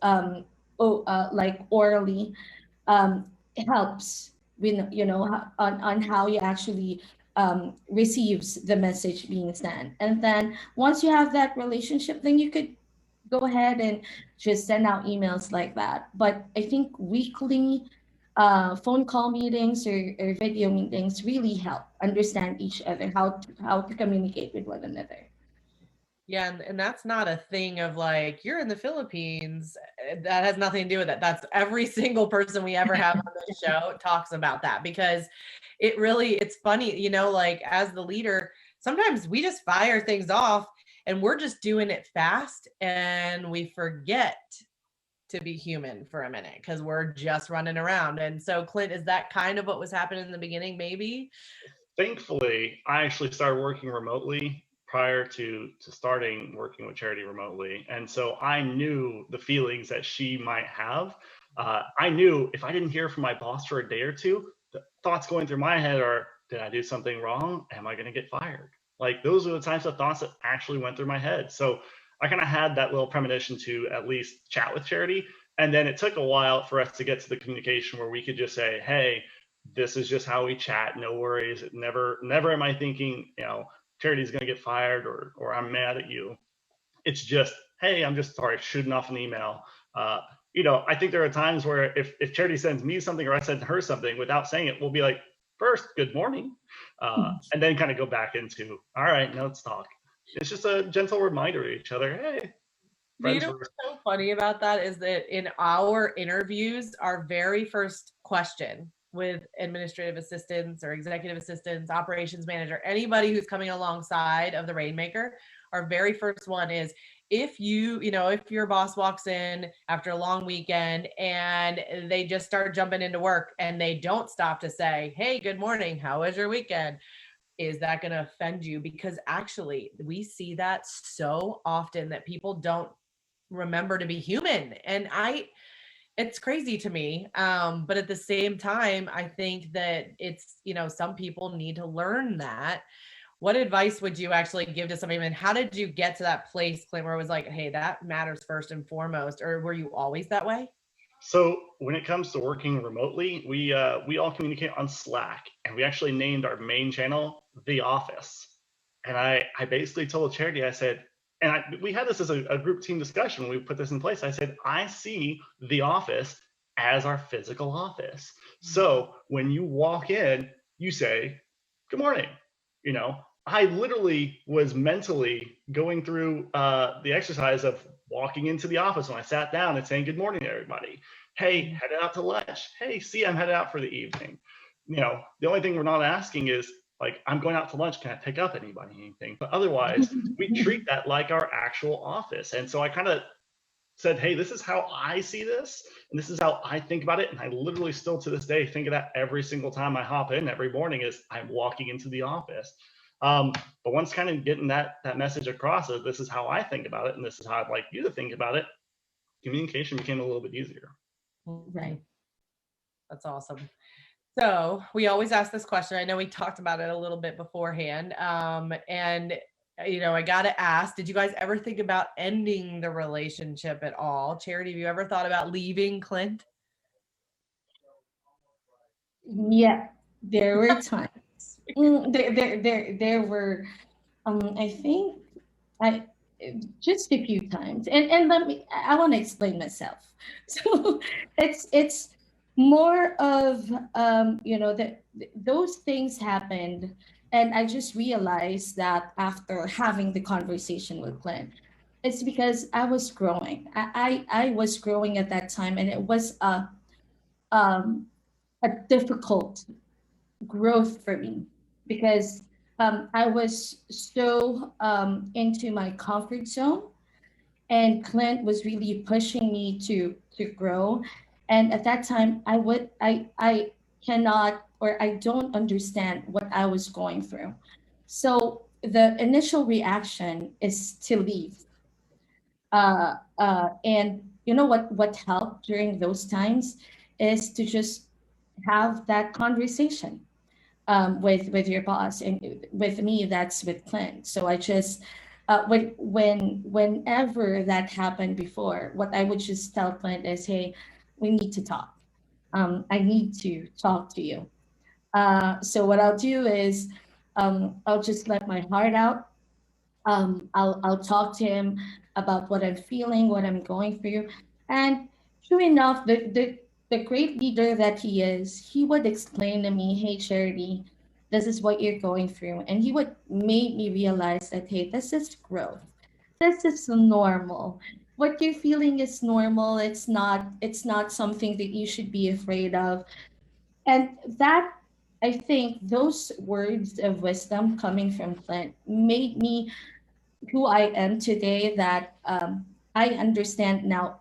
like orally helps with, on how he actually receives the message being sent. And then once you have that relationship, then you could go ahead and just send out emails like that. But I think weekly phone call meetings or video meetings really help understand each other, how to communicate with one another. Yeah, and that's not a thing of like, you're in the Philippines. That has nothing to do with it. That's every single person we ever have on the show talks about that, because it's funny, like as the leader, sometimes we just fire things off and we're just doing it fast and we forget to be human for a minute because we're just running around. And so, Clint, is that kind of what was happening in the beginning, maybe? Thankfully, I actually started working remotely prior to starting working with Charity remotely. And so I knew the feelings that she might have. I knew if I didn't hear from my boss for a day or two, the thoughts going through my head are, did I do something wrong? Am I going to get fired? Like, those are the types of thoughts that actually went through my head. So I kind of had that little premonition to at least chat with Charity. And then it took a while for us to get to the communication where we could just say, hey, this is just how we chat. No worries. Never am I thinking, Charity's going to get fired or I'm mad at you. It's just, hey, I'm just sorry, shooting off an email. I think there are times where if Charity sends me something or I send her something without saying it, we'll be like, first, good morning. And then kind of go back into, all right, now let's talk. It's just a gentle reminder to each other, hey, You know what's so funny about that is that in our interviews, our very first question with administrative assistants or executive assistants, operations manager, anybody who's coming alongside of the Rainmaker, our very first one is, if if your boss walks in after a long weekend and they just start jumping into work and they don't stop to say, hey, good morning, how was your weekend? Is that going to offend you? Because actually we see that so often that people don't remember to be human. And it's crazy to me. But at the same time, I think that it's, some people need to learn that. What advice would you actually give to somebody? And how did you get to that place, Clint, where it was like, hey, that matters first and foremost? Or were you always that way? So when it comes to working remotely, we all communicate on Slack, and we actually named our main channel The Office. And I basically told Charity, I said, we had this as a group team discussion when we put this in place. I said, I see The Office as our physical office. So when you walk in, you say, good morning. I literally was mentally going through the exercise of walking into the office when I sat down and saying good morning to everybody. Hey, headed out to lunch. Hey, see, I'm headed out for the evening. The only thing we're not asking is, like, I'm going out to lunch, can I pick up anything? But otherwise, we treat that like our actual office. And so I kind of said, hey, this is how I see this, and this is how I think about it. And I literally still to this day think of that every single time I hop in every morning is I'm walking into the office. But once kind of getting that message across of this is how I think about it, and this is how I'd like you to think about it, communication became a little bit easier. Right. That's awesome. So we always ask this question. I know we talked about it a little bit beforehand. And I got to ask, did you guys ever think about ending the relationship at all? Charity, have you ever thought about leaving Clint? Yeah, there were times. There were, I think, just a few times. And I want to explain myself. So it's more of, those things happened. And I just realized that after having the conversation with Clint, it's because I was growing. I was growing at that time, and it was a difficult growth for me because I was so into my comfort zone, and Clint was really pushing me to grow. And at that time, I cannot, or I don't understand what I was going through. So the initial reaction is to leave. And you know what helped during those times is to just have that conversation with your boss, and with me, that's with Clint. So I just whenever that happened before, what I would just tell Clint is, hey, we need to talk. I need to talk to you. So what I'll do is I'll just let my heart out. I'll talk to him about what I'm feeling, what I'm going through. And true enough, the great leader that he is, he would explain to me, hey, Charity, this is what you're going through. And he would make me realize that, hey, this is growth. This is normal. What you're feeling is normal. It's not something that you should be afraid of. And that, I think those words of wisdom coming from Clint made me who I am today, that I understand now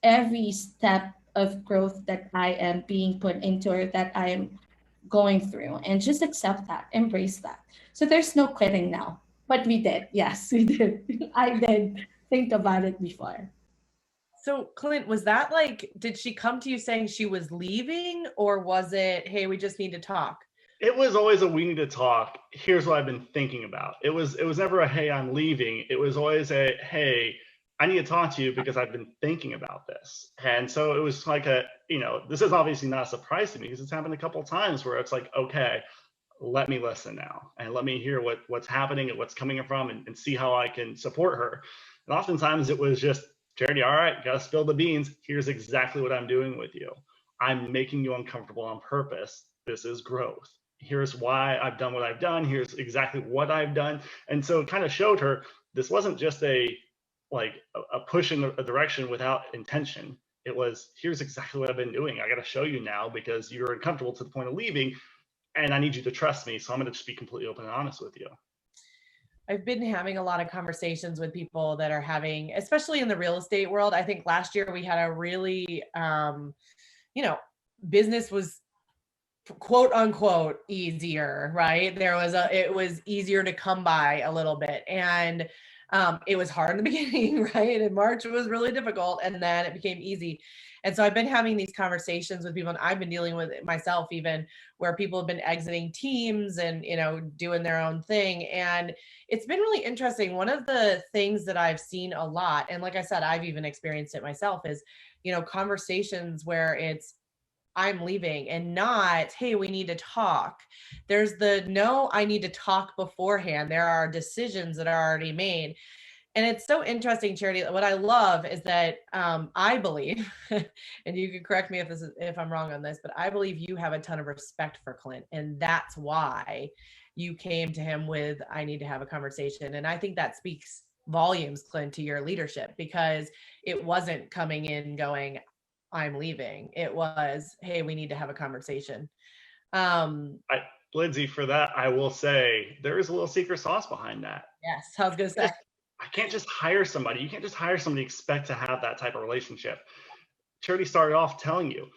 every step of growth that I am being put into, or that I am going through, and just accept that, embrace that. So there's no quitting now. But we did. Yes, we did. I did think about it before. So Clint, was that like, did she come to you saying she was leaving, or was it, hey, we just need to talk? It was always a we need to talk. Here's what I've been thinking about. It was never a hey, I'm leaving. It was always a hey, I need to talk to you because I've been thinking about this. And so it was like this is obviously not a surprise to me because it's happened a couple of times where it's like, okay, let me listen now and let me hear what's happening and what's coming from, and see how I can support her. And oftentimes it was just, Charity, all right, gotta spill the beans. Here's exactly what I'm doing with you. I'm making you uncomfortable on purpose. This is growth. here's why I've done what I've done. Here's exactly what I've done. And so it kind of showed her this wasn't just a push in a direction without intention. It was, here's exactly what I've been doing. I got to show you now because you're uncomfortable to the point of leaving, and I need you to trust me. So I'm going to just be completely open and honest with you. I've been having a lot of conversations with people that are having, especially in the real estate world. I think last year we had a really, business was quote unquote easier, right? It was easier to come by a little bit. And it was hard in the beginning, right? In March, it was really difficult, and then it became easy. And so I've been having these conversations with people, and I've been dealing with it myself, even where people have been exiting teams and, doing their own thing. And it's been really interesting. One of the things that I've seen a lot, and like I said, I've even experienced it myself, is, conversations where it's, I'm leaving, and not, hey, we need to talk. There's the, no, I need to talk beforehand. There are decisions that are already made. And it's so interesting, Charity. What I love is that I believe, and you can correct me if I'm wrong on this, but I believe you have a ton of respect for Clint, and that's why you came to him with, I need to have a conversation. And I think that speaks volumes, Clint, to your leadership, because it wasn't coming in going, I'm leaving. It was, hey, we need to have a conversation. Lindsay, for that, I will say there is a little secret sauce behind that. Yes, I was going to say. I can't just hire somebody. You can't just hire somebody and expect to have that type of relationship. Charity started off telling you,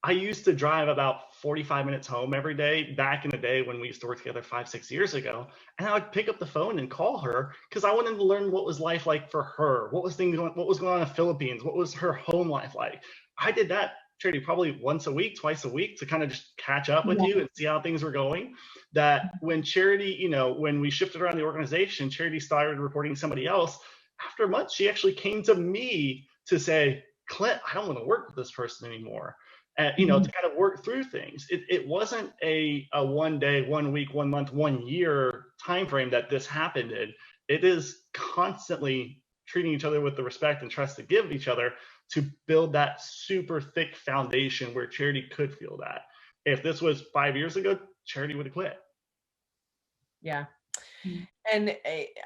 I used to drive about 45 minutes home every day back in the day when we used to work together 5-6 years ago. And I would pick up the phone and call her because I wanted to learn what was life like for her. What was going on in the Philippines? What was her home life like? I did that, Charity, probably once a week, twice a week, to kind of just catch up with you and see how things were going. That when Charity, when we shifted around the organization, Charity started reporting to somebody else. After months, she actually came to me to say, Clint, I don't want to work with this person anymore. And, to kind of work through things. It wasn't a 1 day, 1 week, 1 month, 1 year time frame that this happened in. It is constantly treating each other with the respect and trust to give each other to build that super thick foundation where Charity could feel that. If this was 5 years ago, Charity would have quit. Yeah. And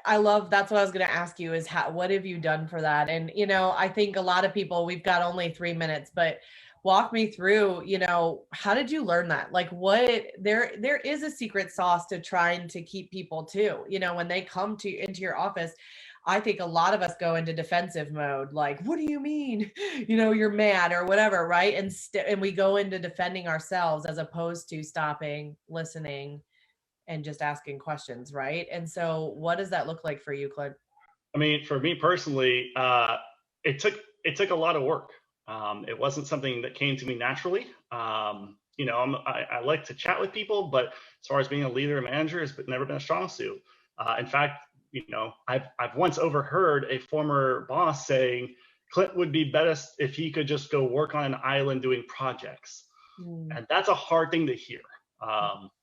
I love, that's what I was going to ask you is what have you done for that? And, I think a lot of people, we've got only 3 minutes, but walk me through, how did you learn that? Like there is a secret sauce to trying to keep people too, when they come into your office. I think a lot of us go into defensive mode. Like, what do you mean? You're mad or whatever. Right. And we go into defending ourselves as opposed to stopping, listening, and just asking questions. Right. And so what does that look like for you, Clint? I mean, for me personally, it took a lot of work. It wasn't something that came to me naturally. I like to chat with people, but as far as being a leader and manager, it's never been a strong suit. In fact, I've once overheard a former boss saying Clint would be best if he could just go work on an island doing projects. And that's a hard thing to hear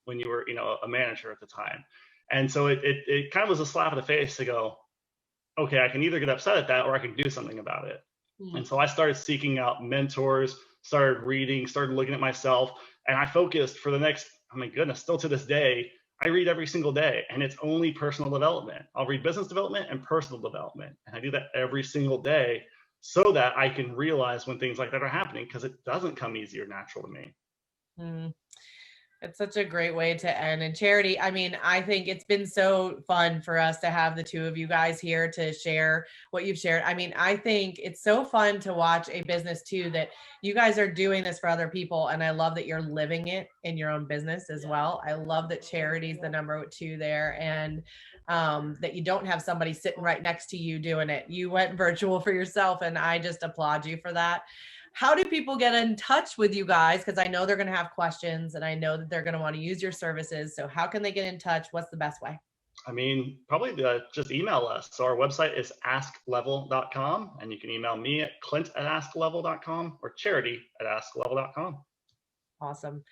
when you were, a manager at the time. And so it kind of was a slap in the face to go, okay, I can either get upset at that or I can do something about it. And so I started seeking out mentors, started reading, started looking at myself, and I focused for the next, oh my goodness, still to this day, I read every single day, and it's only personal development. I'll read business development and personal development, and I do that every single day so that I can realize when things like that are happening, because it doesn't come easy or natural to me. It's such a great way to end. And Charity, I mean, I think it's been so fun for us to have the two of you guys here to share what you've shared. I mean, I think it's so fun to watch a business too, that you guys are doing this for other people. And I love that you're living it in your own business as well. I love that Charity's the number 2 there, and that you don't have somebody sitting right next to you doing it. You went virtual for yourself, and I just applaud you for that. How do people get in touch with you guys? Because I know they're going to have questions, and I know that they're going to want to use your services. So how can they get in touch? What's the best way? I mean, probably just email us. So our website is asklevel.com, and you can email me at clint@asklevel.com or charity@asklevel.com. Awesome.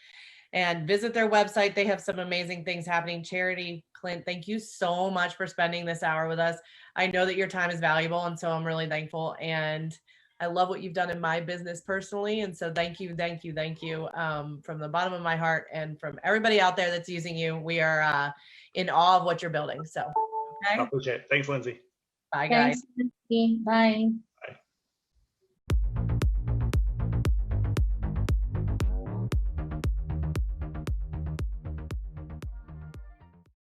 And visit their website. They have some amazing things happening. Charity, Clint, thank you so much for spending this hour with us. I know that your time is valuable, and so I'm really thankful. And I love what you've done in my business personally. And so thank you from the bottom of my heart and from everybody out there that's using you. We are in awe of what you're building. So, okay. I appreciate it. Thanks, Lindsay. Bye, guys. Thanks, Lindsay. Bye.